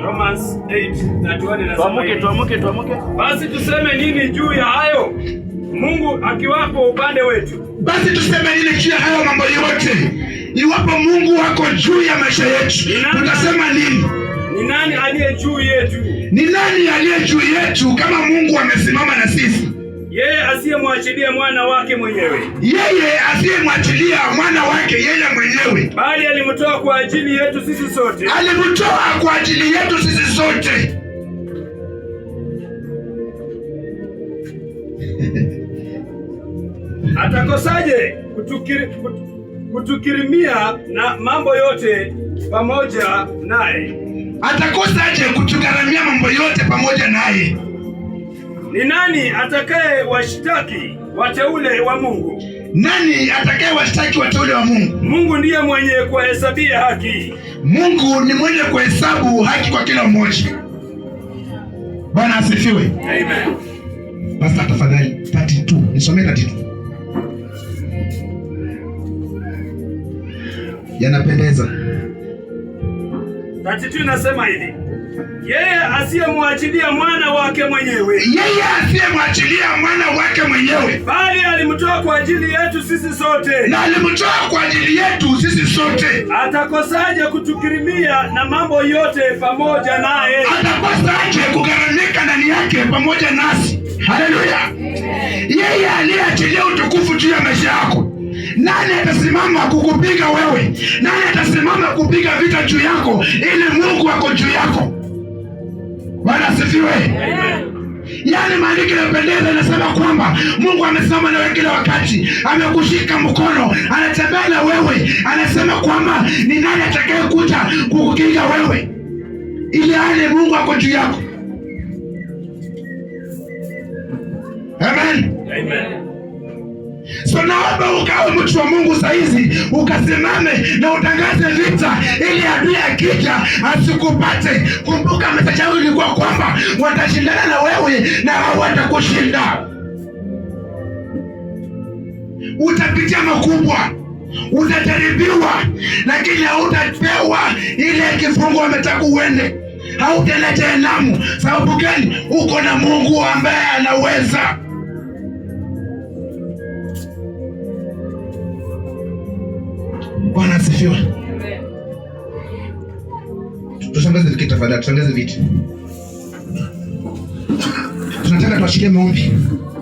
Romans 8:31 Tuamuke. Basi tuseme nini juu ya hayo? Mungu akiwapo upande wetu. Basi tuseme nini juu ya hayo mambo yote? Iwapo Mungu wako juu ya maisha yetu, tutasema nini? Ni nani aliye juu yetu? Ni nani aliye juu yetu kama Mungu amesimama na sisi? Yeye asiyemwachilia mwana wake mwenyewe. Yeye asiyemwachilia mwana wake yeye mwenyewe. Bali alimtoa kwa ajili yetu sisi sote. Alimtoa kwa ajili yetu sisi sote. Atakosaje kutukirimia na mambo yote pamoja naye? Atakosaje kutugharamia mambo yote pamoja naye? Ni nani atakaye washtaki wateule wa Mungu? Nani atakaye washtaki wateule wa Mungu? Mungu ndiye mwenye kuhesabia haki. Mungu ni mwenye kuhesabu haki kwa kila mmoja. Bwana asifiwe. Amen. Basta tafadhali 32. Nisomee 32. Yanapendeza. 32 nasema hivi. Yeye asiyemwachilia mwana wake mwenyewe. Yeye asiyemwachilia mwana wake mwenyewe. Bali alimtoa kwa ajili yetu sisi sote. Na alimtoa kwa ajili yetu sisi sote. Atakosaje kutukirimia na mambo yote pamoja naye? Atakosaje kugharamika ndani yake pamoja nasi? Haleluya. Yeye aliyeachilia utukufu juu ya maisha yako. Nani atasimama kukupiga wewe? Nani atasimama kupiga vita juu yako ili Mungu ako juu yako? Bwana asifiwe. Yaani maandiko yanapendeza, inasema kwamba Mungu amesimama na wewe kila wakati, amekushika mkono, anatembea na wewe, anasema kwamba ni nani atakaye kuja kukukinga wewe, ili hali Mungu ako juu yako. Amen. Amen. So naomba ukawe mtu wa Mungu saizi, ukasimame na utangaze vita ili adui akija asikupate. Kumbuka message yangu ilikuwa kwamba watashindana na wewe na hawatakushinda. Utapitia makubwa, utajaribiwa, lakini hautapewa ile kifungo wametaka uende. Hautaenda jehanamu. Sababu gani? Uko na Mungu ambaye anaweza. Bwana asifiwe. Tushangaze vitu tafadhali, tushangaze vitu. Tunataka tuachilie maombi.